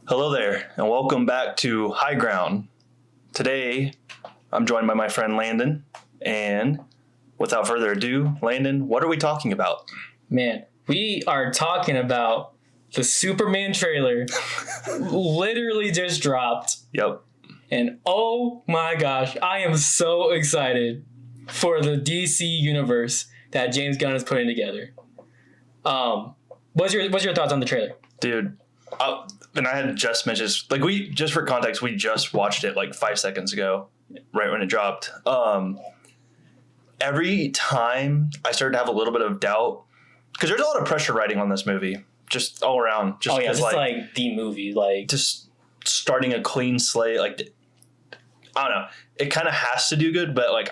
Hello there, and welcome back to High Ground. Today, I'm joined by my friend Landon, and without further ado, Landon, what are we talking about? Man, we are talking about the Superman trailer. Literally just dropped. Yep. And oh my gosh, I am so excited for the DC universe that James Gunn is putting together. What's your thoughts on the trailer? Dude, and I had just mentioned, just for context, we just watched it like 5 seconds ago, right when it dropped. Every time I started to have a little bit of doubt, because there's a lot of pressure riding on this movie, just all around. This is like the movie, just starting a clean slate. Like, I don't know, it kind of has to do good, but like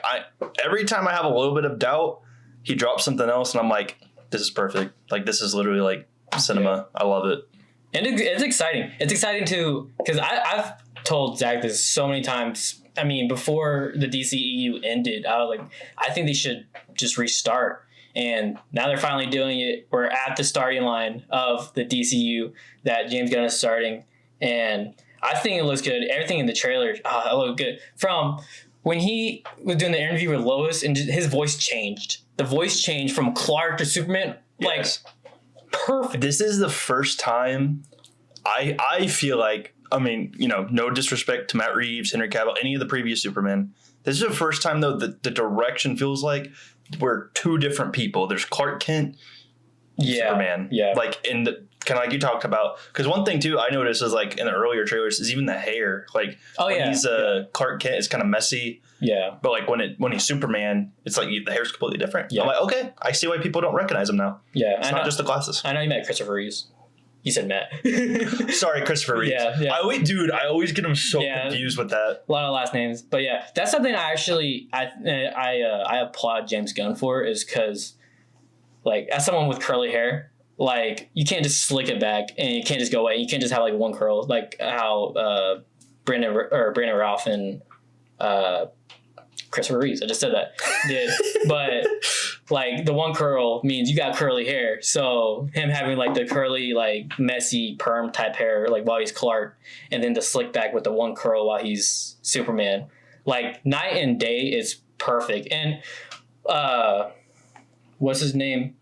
every time I have a little bit of doubt, he drops something else, and I'm like, this is perfect. Like, this is literally like cinema. Yeah. I love it. And it's exciting. It's exciting too, because I've told Zach this so many times. I mean, before the DCEU ended, I was like, I think they should just restart. And now they're finally doing it. We're at the starting line of the DCU that James Gunn is starting. And I think it looks good. Everything in the trailer, it looked good. From when he was doing the interview with Lois, and his voice changed. The voice changed from Clark to Superman. Yes. Like, perfect. This is the first time I feel like, I mean, you know, no disrespect to Matt Reeves, Henry Cavill, any of the previous Supermen. This is the first time, though, that the direction feels like we're two different people. There's Clark Kent, Superman. Yeah. Like, in the kind of like you talked about. Because one thing, too, I noticed is like in the earlier trailers is even the hair. Like, when he's Clark Kent, it's kind of messy. Yeah. But like when he's Superman, it's like the hair's completely different. Yeah. I'm like, okay, I see why people don't recognize him now. Yeah. It's not just the glasses. I know you met Christopher Reeves. You said Matt. Sorry, Christopher Reeves. Yeah. I always get him so confused with that. A lot of last names. But yeah, that's something I applaud James Gunn for, is because, like, as someone with curly hair, like, you can't just slick it back and you can't just go away. You can't just have like one curl, like how Brandon Routh and Christopher Reeves, I just said that, did. But like, the one curl means you got curly hair, so him having like the curly, like, messy perm type hair, like, while he's Clark, and then the slick back with the one curl while he's Superman, like, night and day is perfect. And what's his name?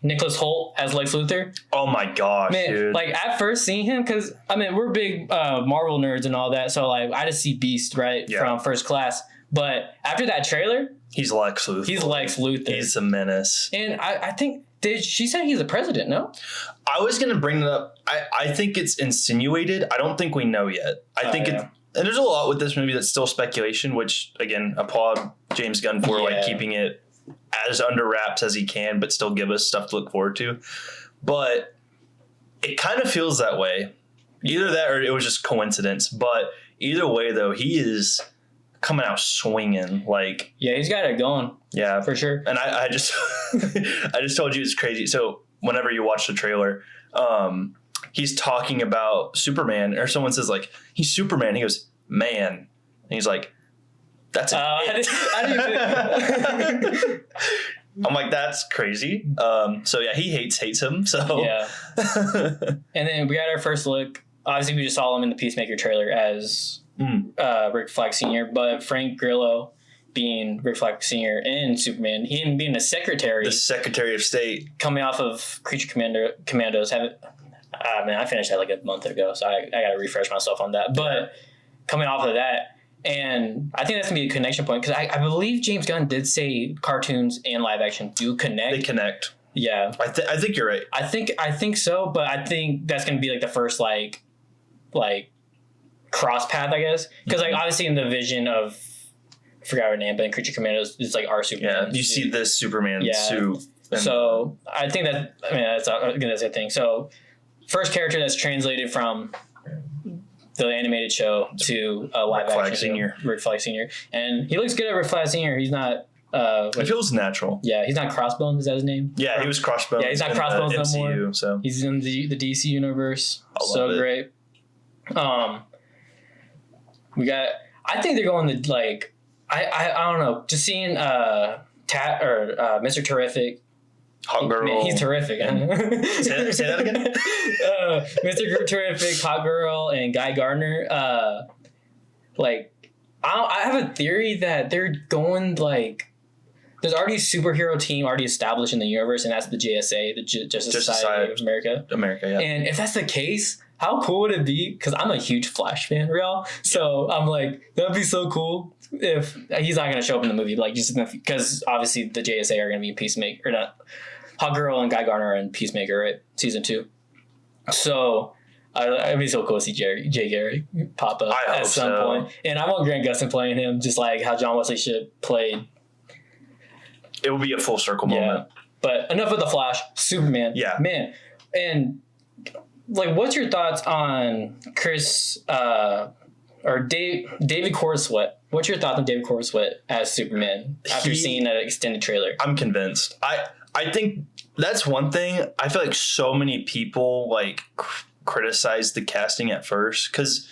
Nicholas Hoult as Lex Luthor. Oh my gosh, man, dude. Like, at first seeing him, because, I mean, we're big Marvel nerds and all that, so like, I just see Beast, right, from First Class. But after that trailer, he's Lex Luthor. He's a menace. And I think, she said he's the president, no? I was going to bring it up. I think it's insinuated. I don't think we know yet. I think and there's a lot with this movie that's still speculation, which, again, applaud James Gunn for like keeping it as under wraps as he can, but still give us stuff to look forward to. But it kind of feels that way. Either that or it was just coincidence. But either way, though, he is coming out swinging. Like, yeah, he's got it going. Yeah, for sure. And I just I just told you it's crazy. So whenever you watch the trailer, he's talking about Superman, or someone says like, he's Superman. He goes, man, and he's like, that's it. I'm like, that's crazy. So yeah, he hates him. So yeah. And then we got our first look. Obviously, we just saw him in the Peacemaker trailer as Rick Flag Sr., but Frank Grillo being Rick Flag Sr. and Superman, him being the Secretary of State, coming off of Creature Commandos. I finished that like a month ago, so I got to refresh myself on that. But coming off of that. And I think that's going to be a connection point, because I believe James Gunn did say cartoons and live action do connect. They connect. Yeah. I think you're right. I think so, but I think that's going to be like the first like cross path, I guess. Because like, obviously in the vision of, I forgot her name, but in Creature Commandos, it's like our Superman. Yeah, you see this Superman suit. So I think that's a thing. So first character that's translated from the animated show to a live action. Rick Flag Sr. And he looks good at Rick Flag Sr. He's not... it feels natural. Yeah, he's not Crossbones. Is that his name? Yeah, he was Crossbones. Yeah, he's not Crossbones no MCU, more. So he's in the DC universe. So great. We got... I think they're going to, like... I don't know. Just seeing Mr. Terrific Hot Girl. Man, he's terrific. Say that again. Mr. Terrific, Hot Girl, and Guy Gardner. I have a theory that they're going like. There's already a superhero team already established in the universe, and that's the JSA, the Justice Society of America. Yeah. And if that's the case, how cool would it be? Because I'm a huge Flash fan, real. So I'm like, that'd be so cool if he's not going to show up in the movie, like just because obviously the JSA are going to be Peacemaker, or not. Hot Girl and Guy Gardner are in Peacemaker, right? Season 2. So it'd be so cool to see Jay Garrick pop up at some point. And I want Grant Gustin playing him, just like how John Wesley Shipp played. It would be a full circle moment. But enough of the Flash. Superman. Yeah. Man. And like, what's your thoughts on David Corenswet? What's your thoughts on David Corenswet as Superman after seeing that extended trailer? I'm convinced. I think that's one thing. I feel like so many people like criticize the casting at first, because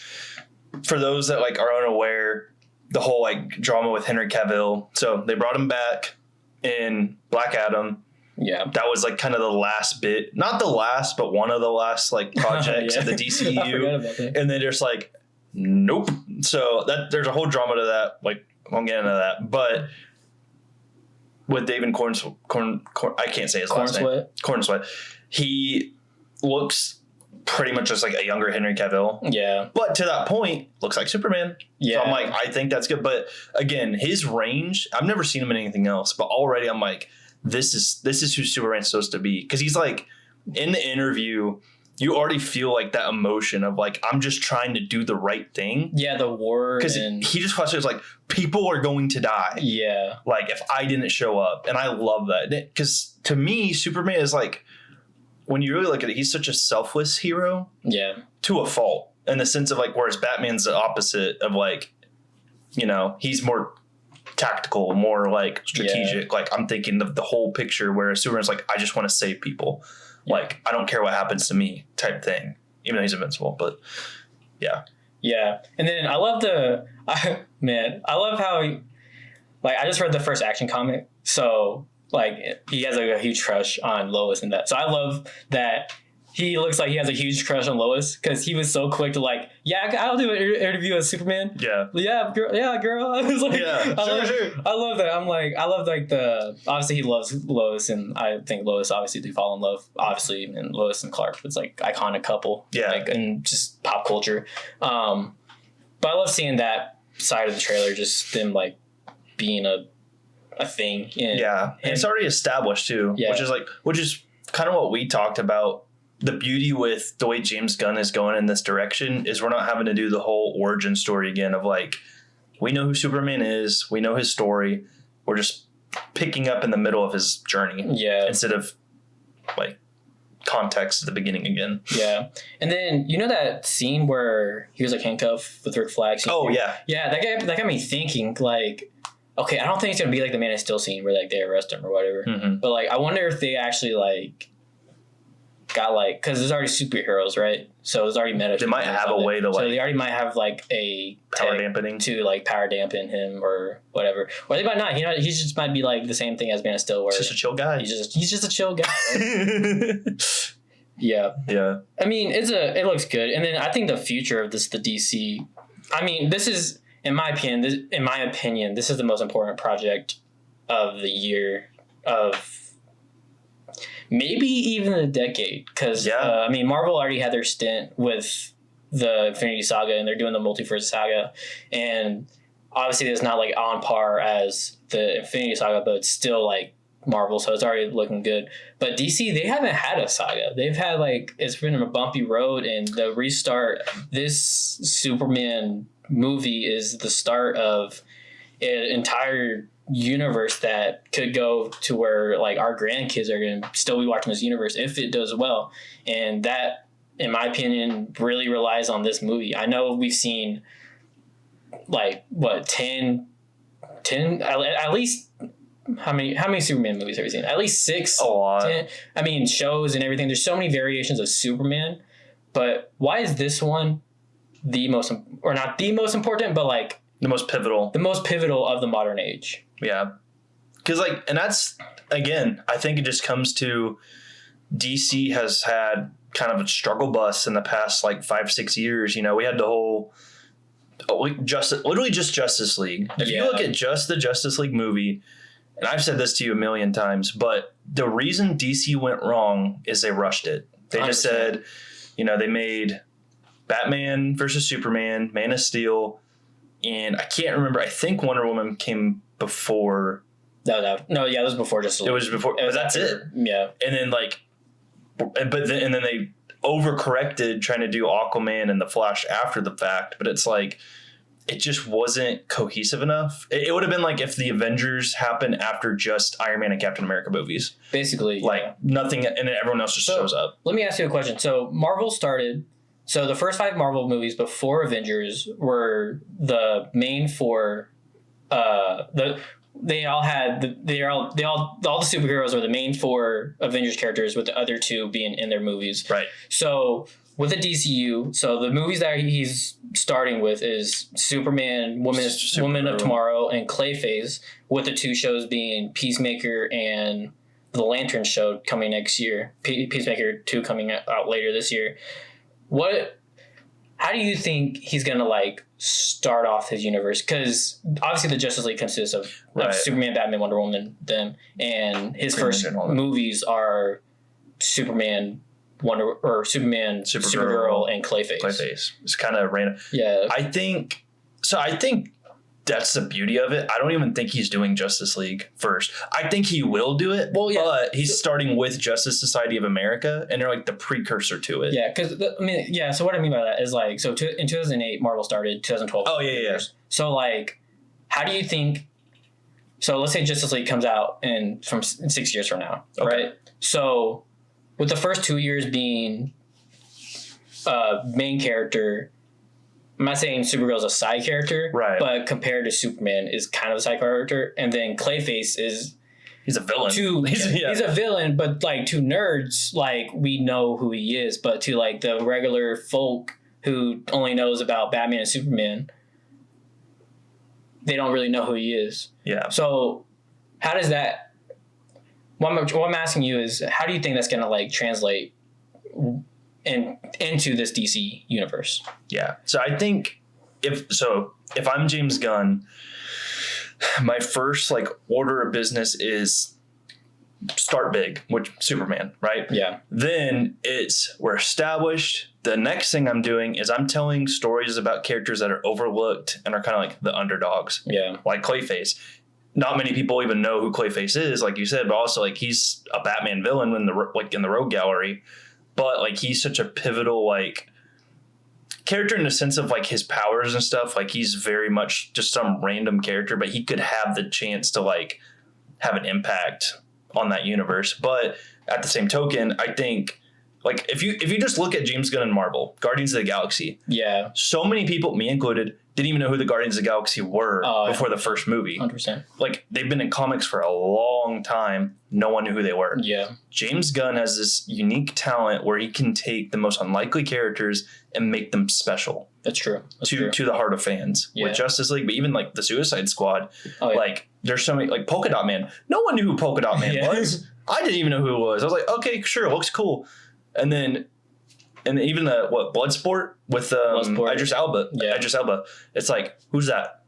for those that like are unaware, the whole like drama with Henry Cavill. So they brought him back in Black Adam. Yeah. That was like kind of the last bit. Not the last, but one of the last like projects of the DCEU. I forgot about that. And then there's like, nope. So there's a whole drama to that. Like, I won't get into that. But with David I can't say his last name. Corenswet. He looks pretty much just like a younger Henry Cavill. Yeah. But to that point, looks like Superman. Yeah. So I'm like, I think that's good. But again, his range, I've never seen him in anything else, but already I'm like, this is who Superman's supposed to be. Because he's like, in the interview, you already feel like that emotion of like, I'm just trying to do the right thing. Yeah, the war. Because he just questions like, people are going to die. Yeah. Like, if I didn't show up. And I love that. Because to me, Superman is like, when you really look at it, he's such a selfless hero. Yeah. To a fault. In the sense of like, whereas Batman's the opposite of like, you know, he's more tactical, more like strategic. Yeah. Like, I'm thinking of the whole picture, whereas Superman's like, I just want to save people. Yeah. Like, I don't care what happens to me type thing, even though he's invincible. But yeah. Yeah. And then I love I love how, like, I just read the first Action comic. So, like, he has like a huge crush on Lois and that. So I love that he looks like he has a huge crush on Lois, because he was so quick to like, yeah, I'll do an interview as Superman. Yeah. Yeah, girl. I was like, yeah, sure. I love that. I'm like, I love like obviously he loves Lois, and I think Lois obviously they fall in love, obviously, and Lois and Clark, it's like iconic couple. Yeah. Like, and just pop culture. But I love seeing that side of the trailer, just them like being a thing. And it's already established too, which is kind of what we talked about. The beauty with the way James Gunn is going in this direction is we're not having to do the whole origin story again of like, we know who Superman is, we know his story, we're just picking up in the middle of his journey, instead of like context at the beginning again. Yeah. And then you know that scene where he was like handcuffed with Rick Flag? Oh yeah, that got me thinking like, okay, I don't think it's gonna be like the Man of Steel scene where like they arrest him or whatever. Mm-hmm. But like, I wonder if they actually like got like, because there's already superheroes, right? So there's already meta. They might have a way to like. So they already might have like a power dampening to like power dampen him or whatever. Or they might not. You know, he just might be like the same thing as Man of Steel, where he's just a chill guy. He's just a chill guy. Right? Yeah. I mean, it looks good, and then I think the future of the DC. I mean, this is. In my opinion, this is the most important project of the year, of maybe even the decade. Because, I mean, Marvel already had their stint with the Infinity Saga, and they're doing the Multiverse Saga. And obviously, it's not, like, on par as the Infinity Saga, but it's still, like, Marvel, so it's already looking good. But DC, they haven't had a saga. They've had, like, it's been a bumpy road, and the restart, this Superman movie is the start of an entire universe that could go to where like our grandkids are going to still be watching this universe if it does well. And that, in my opinion, really relies on this movie. I know we've seen like 10 at least. How many Superman movies have we seen? At least 6. A lot. 10. I mean, shows and everything. There's so many variations of Superman, but why is this one the most, or not the most important, but like the most pivotal of the modern age? Yeah, because like, and that's again, I think it just comes to DC has had kind of a struggle bus in the past like 5-6 years. You know, we had the whole literally just Justice League. If you look at just the Justice League movie, and I've said this to you a million times, but the reason DC went wrong is they rushed it. They just said, you know, they made Batman versus Superman, Man of Steel, and I can't remember. I think Wonder Woman came before. No, it was before Justice League. It was before, but that's it. Yeah. And then like, and then they overcorrected trying to do Aquaman and the Flash after the fact, but it's like it just wasn't cohesive enough. It would have been like if the Avengers happened after just Iron Man and Captain America movies, basically, like nothing, and then everyone else just shows up. Let me ask you a question. So Marvel started. So the first 5 Marvel movies before Avengers were the main 4. All the superheroes were the main 4 Avengers characters, with the other 2 being in their movies. Right. So with the DCU, so the movies that he's starting with is Superman, Woman of Tomorrow, and Clayface, with the 2 shows being Peacemaker and the Lantern show coming next year. Peacemaker 2 coming out later this year. How do you think he's gonna like start off his universe? Because obviously the Justice League consists of Superman, Batman, Wonder Woman, them, and his first movies are Superman, Supergirl, and Clayface. It's kind of random. Yeah, I think that's the beauty of it. I don't even think he's doing Justice League first. I think he will do it, but he's starting with Justice Society of America, and they're like the precursor to it. Yeah, because so what I mean by that is like, in 2008, Marvel started, 2012. Oh, yeah. So like, how do you think, so let's say Justice League comes out in 6 years from now, right? So with the first 2 years being main character, I'm not saying Supergirl's a side character, right? But compared to Superman, is kind of a side character, and then Clayface he's a villain. He's a villain, but like to nerds, like we know who he is, but to like the regular folk who only knows about Batman and Superman, they don't really know who he is. Yeah. So how does that? What I'm asking you is, how do you think that's gonna like translate into this DC universe? Yeah. So I think if I'm James Gunn, my first like order of business is start big, which Superman, right? Yeah. Then we're established. The next thing I'm doing is I'm telling stories about characters that are overlooked and are kind of like the underdogs. Yeah. Like Clayface. Not many people even know who Clayface is, like you said, but also like he's a Batman villain in the Rogue Gallery. But like he's such a pivotal like character in the sense of like his powers and stuff. Like he's very much just some random character, but he could have the chance to like have an impact on that universe. But at the same token, I think like if you just look at James Gunn and Marvel, Guardians of the Galaxy, so many people, me included, didn't even know who the Guardians of the Galaxy were before the first movie. 100%. Like they've been in comics for a long time. No one knew who they were. Yeah. James Gunn has this unique talent where he can take the most unlikely characters and make them special. That's true. To the heart of fans with Justice League, but even like the Suicide Squad, like there's so many, like Polka Dot Man. No one knew who Polka Dot Man was. I didn't even know who it was. I was like, okay, sure, looks cool. And then even the Bloodsport with Idris Elba. Yeah. Idris Elba. It's like, who's that?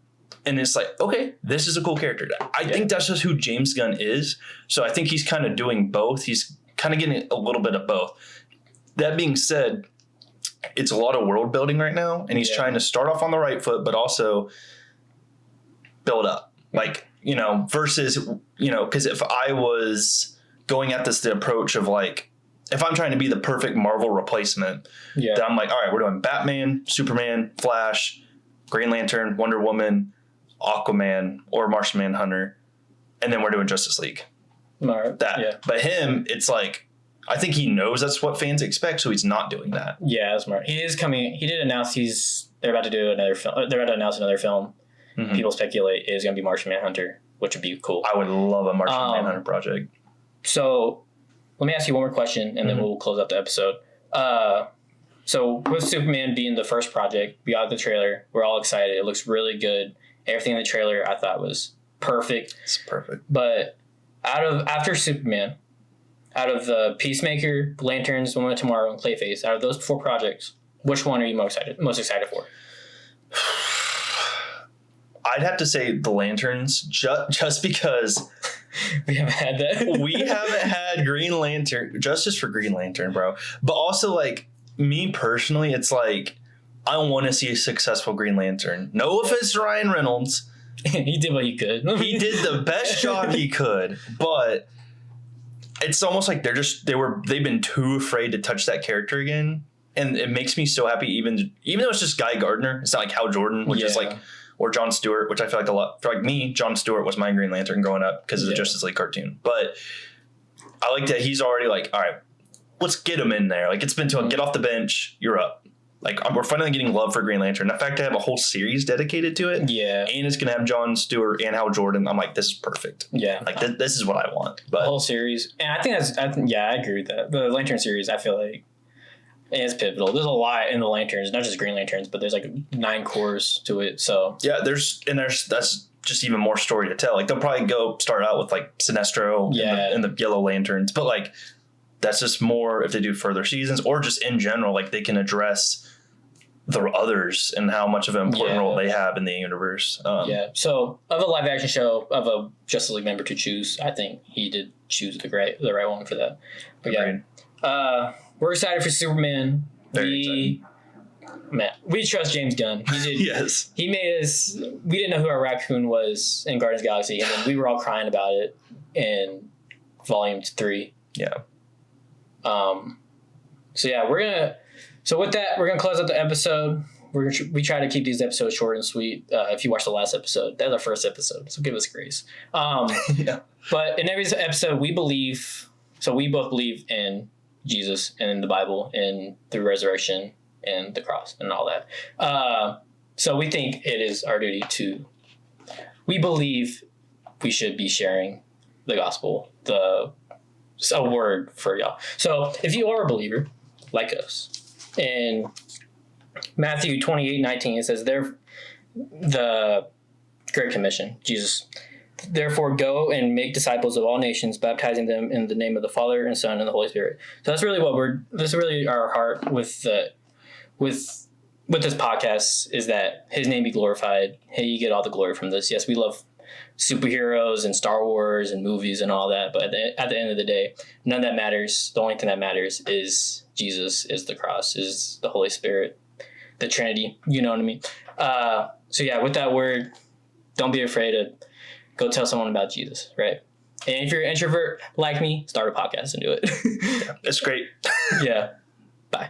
And it's like, okay, this is a cool character. I think that's just who James Gunn is. So I think he's kind of doing both. He's kind of getting a little bit of both. That being said, it's a lot of world building right now, and he's trying to start off on the right foot, but also build up. Like, versus, because if I was going at this the approach of like, if I'm trying to be the perfect Marvel replacement, then I'm like, all right, we're doing Batman, Superman, Flash, Green Lantern, Wonder Woman, Aquaman, or Martian Manhunter, and then we're doing Justice League. But him, it's like, I think he knows that's what fans expect, so he's not doing that. Yeah, that's smart. He is coming. He did announce they're about to do another film. They're about to announce another film. Mm-hmm. People speculate is going to be Martian Manhunter, which would be cool. I would love a Martian Manhunter project. So let me ask you one more question, and then we'll close out the episode. So with Superman being the first project, we got the trailer. We're all excited. It looks really good. Everything in the trailer I thought was perfect. It's perfect. But after Superman, out of the Peacemaker, Lanterns, Woman of Tomorrow, and Clayface, out of those 4 projects, which one are you most excited for? I'd have to say the Lanterns, just because we haven't had that. we haven't had Green Lantern, justice for Green Lantern, bro. But also, like, me personally, it's like, I want to see a successful Green Lantern. No offense to Ryan Reynolds. He did what he could. He did the best job he could, but it's almost like they've been too afraid to touch that character again. And it makes me so happy, even though it's just Guy Gardner. It's not like Hal Jordan, which is like, or Jon Stewart, which I feel like a lot. For like me, Jon Stewart was my Green Lantern growing up because of the Justice League cartoon. But I like that he's already like, all right, let's get him in there. Like, it's been get off the bench, you're up. Like, we're finally getting love for Green Lantern. The fact to have a whole series dedicated to it, and it's gonna have Jon Stewart and Hal Jordan. I'm like, this is perfect. Yeah, like this is what I want. But the whole series, and I think I agree with that. The Lantern series, I feel like, it's pivotal. There's a lot in the Lanterns, not just Green Lanterns, but there's like 9 cores to it. So yeah, there's that's just even more story to tell. Like, they'll probably start out with like Sinestro and the Yellow Lanterns, but like that's just more if they do further seasons or just in general, like they can address the others and how much of an important role they have in the universe. So of a live action show of a Justice League member to choose, I think he did choose the right one for that. But we're excited for Superman. We trust James Gunn. He did. Yes. He made us. We didn't know who our raccoon was in Guardians of the Galaxy, and then we were all crying about it in Volume 3. Yeah. So with that, we're gonna close out the episode. We try to keep these episodes short and sweet. If you watched the last episode, that's our first episode, so give us grace. But in every episode, we both believe in Jesus and in the Bible and the resurrection and the cross and all that. So we think it is our duty we believe we should be sharing the gospel, a word for y'all. So if you are a believer like us, in Matthew 28:19, it says, the Great Commission, Jesus, therefore go and make disciples of all nations, baptizing them in the name of the Father and Son and the Holy Spirit. So that's really our heart with this podcast, is that his name be glorified. Hey, you get all the glory from this. Yes, we love superheroes and Star Wars and movies and all that, but at the end of the day, none of that matters. The only thing that matters is Jesus, is the cross, is the Holy Spirit, the Trinity. You know what I mean? So with that word, don't be afraid to go tell someone about Jesus, right? And if you're an introvert like me, start a podcast and do it. It's great. Yeah. Bye.